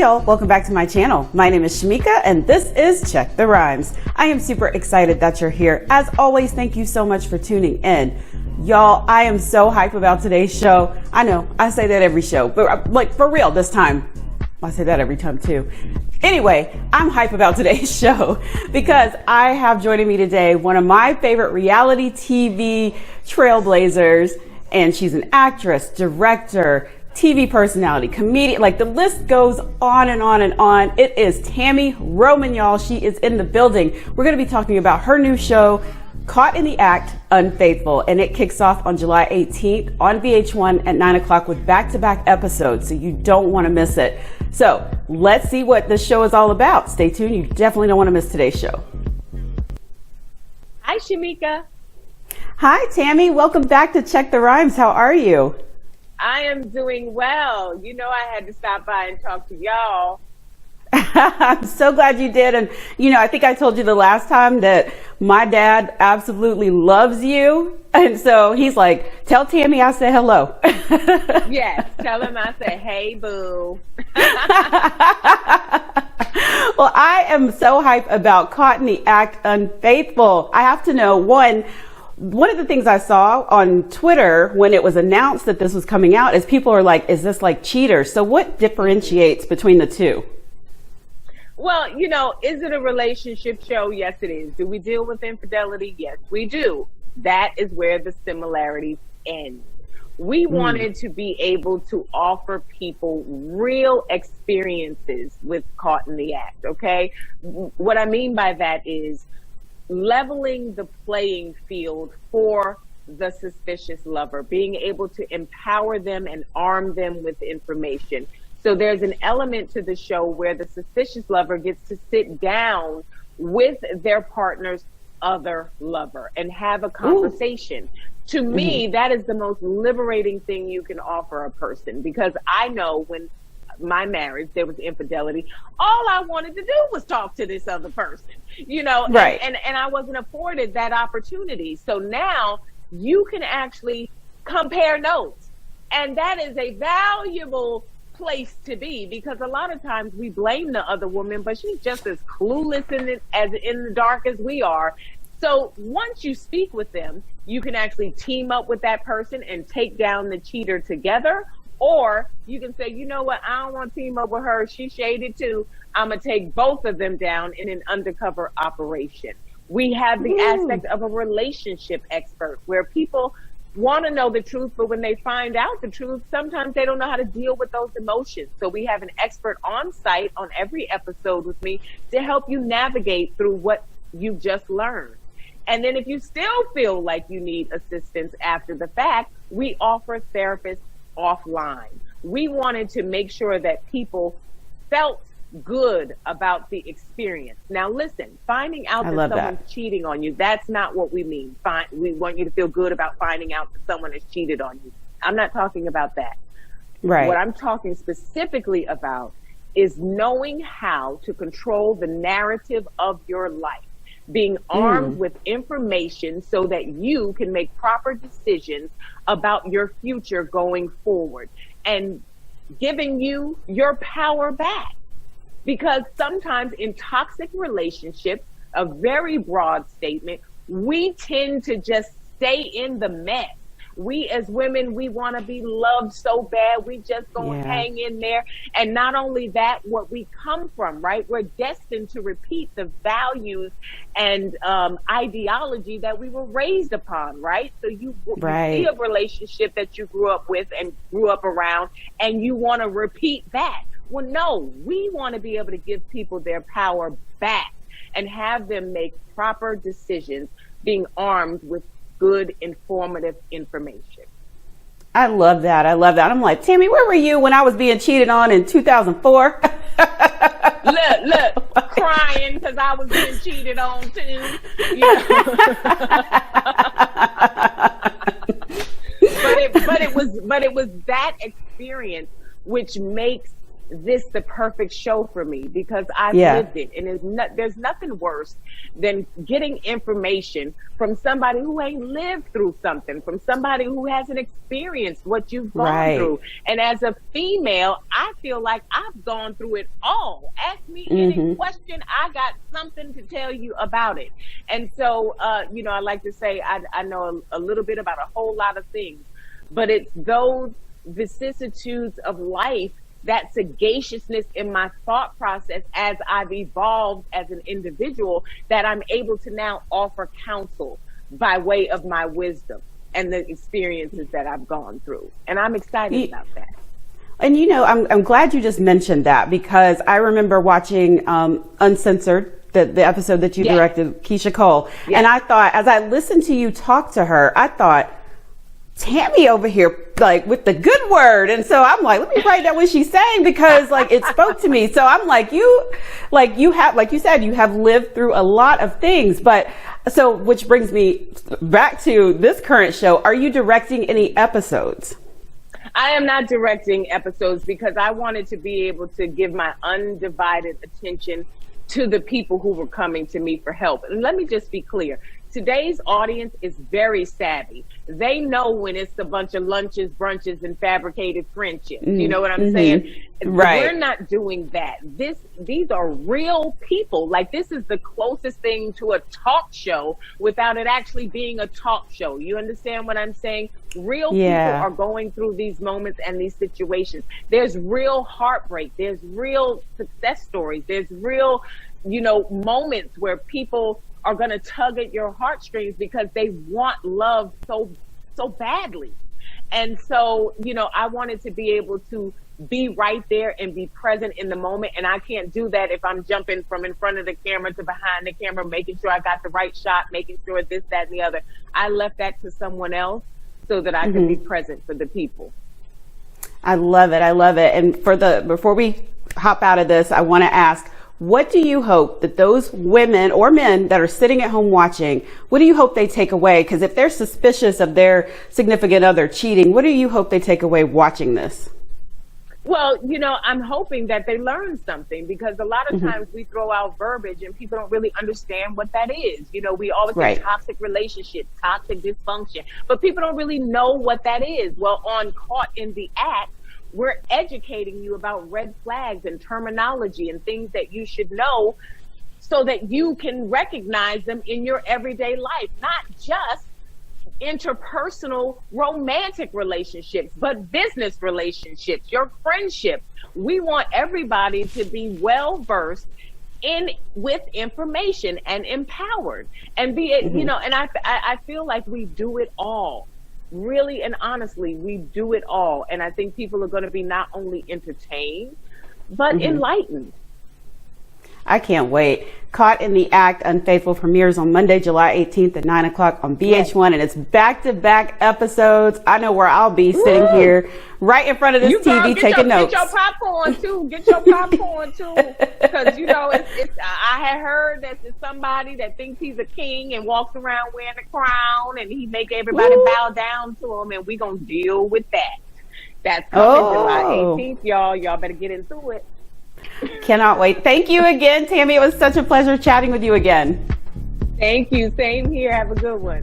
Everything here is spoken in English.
Hey y'all, welcome back to my channel. My name is Shamika and this is Check the Rhymes. I am super excited that you're here. As always, thank you so much for tuning in. Y'all, I am so hyped about today's show. I know, I say that every show, but like for real this time. I say that every time too. Anyway, I'm hyped about today's show because I have joining me today one of my favorite reality TV trailblazers, and she's an actress, director, TV personality, comedian, like the list goes on and on and on. It is Tami Roman, y'all. She is in the building. We're going to be talking about her new show, Caught in the Act, Unfaithful, and it kicks off on July 18th on VH1 at 9 o'clock with back-to-back episodes, so you don't want to miss it. So let's see what this show is all about. Stay tuned. You definitely don't want to miss today's show. Hi, Shamika. Hi, Tami. Welcome back to Check the Rhymes. How are you? I am doing well. You know, I had to stop by and talk to y'all. I'm so glad you did. And, you know, I think I told you the last time that my dad absolutely loves you. And so he's like, tell Tami I said hello. Yes, tell him I said, hey, boo. Well, I am so hyped about Caught in the Act, Unfaithful. I have to know, one of the things I saw on Twitter when it was announced that this was coming out is people are like, is this like Cheaters? So what differentiates between the two? Well, you know, is it a relationship show? Yes, it is. Do we deal with infidelity? Yes, we do. That is where the similarities end. We wanted to be able to offer people real experiences with Caught in the Act, okay? What I mean by that is leveling the playing field for the suspicious lover, being able to empower them and arm them with information. So there's an element to the show where the suspicious lover gets to sit down with their partner's other lover and have a conversation. Ooh. To me, that is the most liberating thing you can offer a person, because I know when my marriage, there was infidelity, all I wanted to do was talk to this other person, you know, right. And I wasn't afforded that opportunity. So now you can actually compare notes, and that is a valuable place to be, because a lot of times we blame the other woman, but she's just as clueless in the dark as we are. So once you speak with them, you can actually team up with that person and take down the cheater together. Or you can say, you know what, I don't want to team up with her. She shaded too. I'm going to take both of them down in an undercover operation. We have the aspect of a relationship expert where people want to know the truth, but when they find out the truth, sometimes they don't know how to deal with those emotions. So we have an expert on site on every episode with me to help you navigate through what you just learned. And then if you still feel like you need assistance after the fact, we offer therapists offline. We wanted to make sure that people felt good about the experience. Now listen, finding out that someone's cheating on you, that's not what we mean. We want you to feel good about finding out that someone has cheated on you. I'm not talking about that. Right. What I'm talking specifically about is knowing how to control the narrative of your life, being armed with information so that you can make proper decisions about your future going forward, and giving you your power back. Because sometimes in toxic relationships, a very broad statement, we tend to just stay in the mess. We as women, we want to be loved so bad, we just gonna hang in there. And not only that, what we come from, right? We're destined to repeat the values and ideology that we were raised upon, right? So you see a relationship that you grew up with and grew up around, and you want to repeat that. Well, no, we want to be able to give people their power back and have them make proper decisions, being armed with good, informative information. I love that. I love that. I'm like, Tami, where were you when I was being cheated on in 2004? look, crying because I was being cheated on too. You know? but it was that experience which makes this the perfect show for me because I've Yeah. lived it. And there's nothing worse than getting information from somebody who ain't lived through something, from somebody who hasn't experienced what you've gone Right. through. And as a female, I feel like I've gone through it all. Ask me any question, I got something to tell you about it. And so, you know, I like to say I know a little bit about a whole lot of things, but it's those vicissitudes of life, that sagaciousness in my thought process as I've evolved as an individual, that I'm able to now offer counsel by way of my wisdom and the experiences that I've gone through. And I'm excited about that. And you know, I'm glad you just mentioned that, because I remember watching Uncensored, the episode that you directed, Keisha Cole. Yes. And I thought, as I listened to you talk to her, I thought, Tami over here, like, with the good word. And so I'm like, let me write down what she's saying, because like it spoke to me. So I'm like, you have, like you said, you have lived through a lot of things. But so, which brings me back to this current show. Are you directing any episodes? I am not directing episodes because I wanted to be able to give my undivided attention to the people who were coming to me for help. And let me just be clear. Today's audience is very savvy. They know when it's a bunch of lunches, brunches, and fabricated friendships. You know what I'm saying? Right. We're not doing that. These are real people. Like, this is the closest thing to a talk show without it actually being a talk show. You understand what I'm saying? Real people are going through these moments and these situations. There's real heartbreak. There's real success stories. There's real, you know, moments where people are going to tug at your heartstrings because they want love so badly. And so, you know, I wanted to be able to be right there and be present in the moment. And I can't do that if I'm jumping from in front of the camera to behind the camera, making sure I got the right shot, making sure this, that, and the other. I left that to someone else so that I could be present for the people. I love it. I love it. And before we hop out of this, I want to ask, what do you hope that those women or men that are sitting at home watching, what do you hope they take away? Because if they're suspicious of their significant other cheating, what do you hope they take away watching this? Well, you know, I'm hoping that they learn something, because a lot of times we throw out verbiage and people don't really understand what that is. You know, we always say toxic relationships, toxic dysfunction, but people don't really know what that is. Well, on Caught in the Act, we're educating you about red flags and terminology and things that you should know so that you can recognize them in your everyday life, not just interpersonal romantic relationships, but business relationships, your friendships. We want everybody to be well versed with information and empowered and be, you know, and I feel like we do it all. Really and honestly, we do it all. And I think people are going to be not only entertained, but enlightened. I can't wait. Caught in the Act, Unfaithful premieres on Monday, July 18th at 9 o'clock on VH1. And it's back-to-back episodes. I know where I'll be sitting here right in front of this TV taking notes. Get your popcorn, too. Get your popcorn, too. Because, you know, I had heard that there's somebody that thinks he's a king and walks around wearing a crown, and he make everybody bow down to him, and we're going to deal with that. That's coming July 18th, y'all. Y'all better get into it. Cannot wait. Thank you again, Tami. It was such a pleasure chatting with you again. Thank you. Same here. Have a good one.